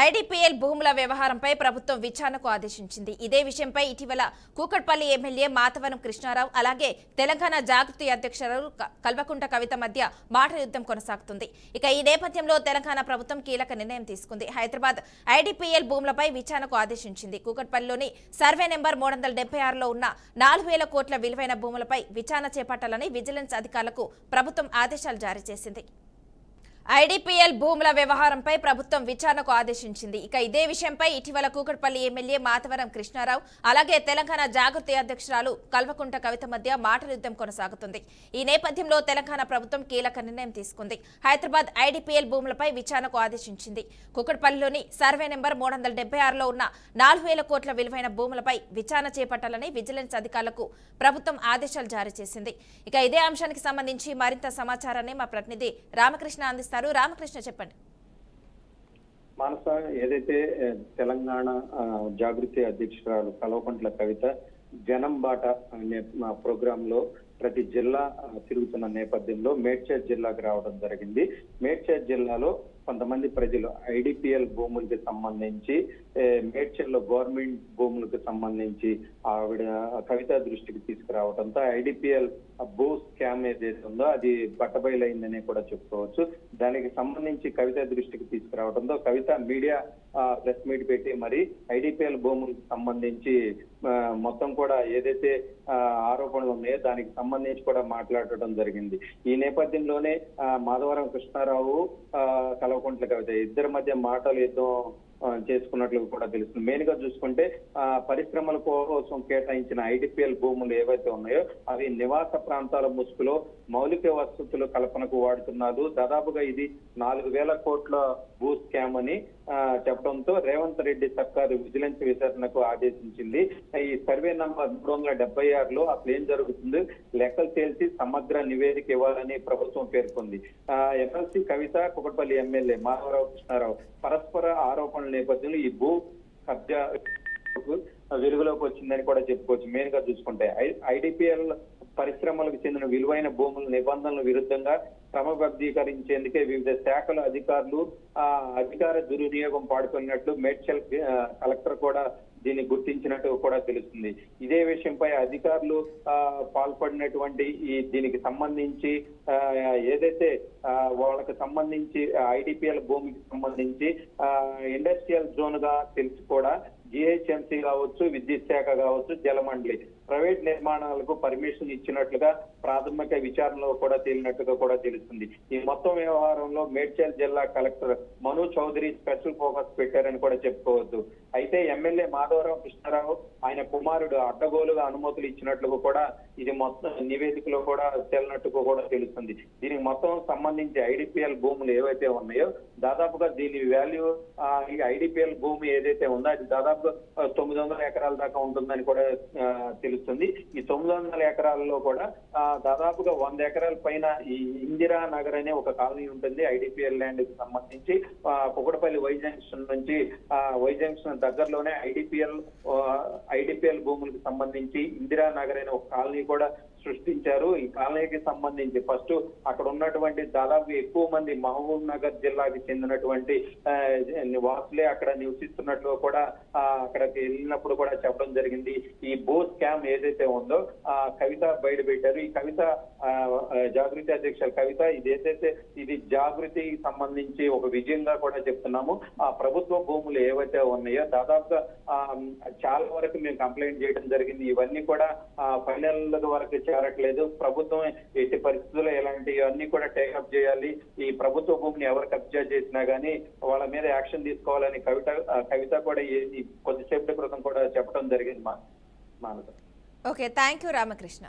IDPL భూముల వ్యవహారంపై ప్రభుత్వం విచారణకు ఆదేశించింది. ఇదే విషయంపై ఇటీవల కూకట్పల్లి ఎమ్మెల్యే మాతవరం కృష్ణారావు అలాగే తెలంగాణ జాగృతి అధ్యక్షురాలు కల్వకుంట్ల కవిత మధ్య మాట యుద్ధం కొనసాగుతుంది. ఇక ఈ నేపథ్యంలో తెలంగాణ ప్రభుత్వం కీలక నిర్ణయం తీసుకుంది. హైదరాబాద్ ఐడీపీఎల్ భూములపై విచారణకు ఆదేశించింది. కూకట్పల్లిలోని సర్వే నెంబర్ 376లో ఉన్న 4,000 కోట్ల విలువైన భూములపై విచారణ చేపట్టాలని విజిలెన్స్ అధికారులకు ప్రభుత్వం ఆదేశాలు జారీ చేసింది. ఐడీపీఎల్ భూముల వ్యవహారంపై ప్రభుత్వం విచారణకు ఆదేశించింది. ఇక ఇదే విషయంపై ఇటీవల కూకట్పల్లి ఎమ్మెల్యే మాతవరం కృష్ణారావు అలాగే తెలంగాణ జాగృతి అధ్యక్షురాలు కల్వకుంట్ల కవిత మధ్య మాటల యుద్ధం కొనసాగుతుంది. ఈ నేపథ్యంలో తెలంగాణ ప్రభుత్వం కీలక నిర్ణయం తీసుకుంది. హైదరాబాద్ ఐడీపీఎల్ భూములపై విచారణకు ఆదేశించింది. కూకట్పల్లిలోని సర్వే నెంబర్ 376లో ఉన్న 4,000 కోట్ల విలువైన భూములపై విచారణ చేపట్టాలని విజిలెన్స్ అధికారులకు ప్రభుత్వం ఆదేశాలు జారీ చేసింది. ఇక ఇదే అంశానికి సంబంధించి మరింత సమాచారాన్ని మా ప్రతినిధి రామకృష్ణ అందిస్తారు. రామకృష్ణ చెప్పండి. మానస, ఏదైతే తెలంగాణ జాగృతి అధ్యక్షురాలు కల్వకుంట్ల కవిత జనం బాట అనే ప్రోగ్రామ్ లో ప్రతి జిల్లా తిరుగుతున్న నేపథ్యంలో మేడ్చల్ జిల్లాకు రావడం జరిగింది. మేడ్చల్ జిల్లాలో కొంతమంది ప్రజలు ఐడిపిఎల్ భూములకి సంబంధించి మేడ్చల్లో గవర్నమెంట్ భూములకు సంబంధించి ఆవిడ కవిత దృష్టికి తీసుకురావడంతో ఐడిపిఎల్ భూ స్కామ్ ఏదైతే ఉందో అది బట్టబయలైందని కూడా చెప్పుకోవచ్చు. దానికి సంబంధించి కవిత దృష్టికి తీసుకురావడంతో కవిత మీడియా ప్రెస్ మీట్ పెట్టి మరి ఐడిపిఎల్ భూములకు సంబంధించి మొత్తం కూడా ఏదైతే ఆరోపణలు ఉన్నాయో దానికి సంబంధించి కూడా మాట్లాడటం జరిగింది. ఈ నేపథ్యంలోనే మాధవరం కృష్ణారావు కల్వకుంట్ల కవిత ఇద్దరి మధ్య మాటలు యుద్ధం చేసుకున్నట్లు కూడా తెలుస్తుంది. మెయిన్ గా చూసుకుంటే పరిశ్రమల కోసం కేటాయించిన ఐడిపిఎల్ భూములు ఏవైతే ఉన్నాయో అవి నివాస ప్రాంతాల ముసుగులో మౌలిక వసతుల కల్పనకు వాడుతున్నారు. దాదాపుగా ఇది 4,000 కోట్ల భూ స్కామ్ అని చెప్పడంతో రేవంత్ రెడ్డి సర్కారు విజిలెన్స్ విచారణకు ఆదేశించింది. ఈ సర్వే నంబర్ 376లో అసలు ఏం జరుగుతుంది లెక్కలు తేల్చి సమగ్ర నివేదిక ఇవ్వాలని ప్రభుత్వం పేర్కొంది. ఎమ్మెల్సీ కవిత, కూకట్పల్లి ఎమ్మెల్యే మాధవరావు కృష్ణారావు పరస్పర ఆరోపణల నేపథ్యంలో ఈ భూ కబ్జా వెలుగులోకి వచ్చిందని కూడా చెప్పుకోవచ్చు. మెయిన్ గా చూసుకుంటే ఐడిపిఎల్ పరిశ్రమలకు చెందిన విలువైన భూముల నిబంధనల విరుద్ధంగా క్రమబద్ధీకరించేందుకే వివిధ శాఖల అధికారులు అధికార దుర్వినియోగం పాడుతున్నట్లు మేడ్చల్ కలెక్టర్ కూడా దీన్ని గుర్తించినట్టు కూడా తెలుస్తుంది. ఇదే విషయంపై అధికారులు పాల్పడినటువంటి దీనికి సంబంధించి ఏదైతే వాళ్ళకి సంబంధించి ఐడిపిఎల్ భూమికి సంబంధించి ఇండస్ట్రియల్ జోన్ గా తెలిసి కూడా జిహెచ్ఎంసీ కావచ్చు, విద్యుత్ శాఖ కావచ్చు, జలమండలి ప్రైవేట్ నిర్మాణాలకు పర్మిషన్ ఇచ్చినట్లుగా ప్రాథమిక విచారణలో కూడా తేలినట్టుగా కూడా తెలుస్తుంది. ఈ మొత్తం వ్యవహారంలో మేడ్చల్ జిల్లా కలెక్టర్ మను చౌదరి స్పెషల్ ఫోకస్ పెట్టారని కూడా చెప్పుకోవద్దు. అయితే ఎమ్మెల్యే మాధవరావు కృష్ణారావు ఆయన కుమారుడు అడ్డగోలుగా అనుమతులు ఇచ్చినట్లుగా కూడా ఇది మొత్తం నివేదికలో కూడా తేలినట్టుగా కూడా తెలుస్తుంది. దీనికి మొత్తం సంబంధించి ఐడిపిఎల్ భూములు ఏవైతే ఉన్నాయో దాదాపుగా దీని వాల్యూ ఈ ఐడిపిఎల్ భూమి ఏదైతే ఉందో అది దాదాపుగా 900 ఎకరాల దాకా ఉంటుందని కూడా తెలుస్తుంది. ఈ 900 ఎకరాలలో కూడా దాదాపుగా 100 ఎకరాల పైన ఈ ఇందిరా నగర్ అనే ఒక కాలనీ ఉంటుంది. ఐడిపిఎల్ ల్యాండ్ కి సంబంధించి కుకటపల్లి వై జంక్షన్ నుంచి వై జంక్షన్ దగ్గరలోనే ఐడిపిఎల్ భూములకు సంబంధించి ఇందిరా నగర్ అనే ఒక కాలనీ కూడా సృష్టించారు. ఈ కాలనీకి సంబంధించి ఫస్ట్ అక్కడ ఉన్నటువంటి దాదాపు ఎక్కువ మంది మహబూబ్ నగర్ జిల్లాకి చెందినటువంటి వాసులే అక్కడ నివసిస్తున్నట్లు కూడా అక్కడికి వెళ్ళినప్పుడు కూడా చెప్పడం జరిగింది. ఈ భూ స్కామ్ ఏదైతే ఉందో కవిత బయట పెట్టారు. ఈ కవిత జాగృతి అధ్యక్షుల కవిత ఇది జాగృతికి సంబంధించి ఒక విజయంగా కూడా చెప్తున్నాము. ఆ ప్రభుత్వ భూములు ఏవైతే ఉన్నాయో దాదాపుగా చాలా వరకు మేము కంప్లైంట్ చేయడం జరిగింది. ఇవన్నీ కూడా ఫైనల్ వరకు చేరట్లేదు. ప్రభుత్వం ఎట్టి పరిస్థితుల్లో ఇలాంటివన్నీ కూడా టేకప్ చేయాలి. ఈ ప్రభుత్వ భూమిని ఎవరు కబ్జా చేసినా గానీ వాళ్ళ మీద యాక్షన్ తీసుకోవాలని కవిత కూడా కొద్దిసేపటి క్రితం కూడా చెప్పడం జరిగింది. Okay, thank you Ramakrishna.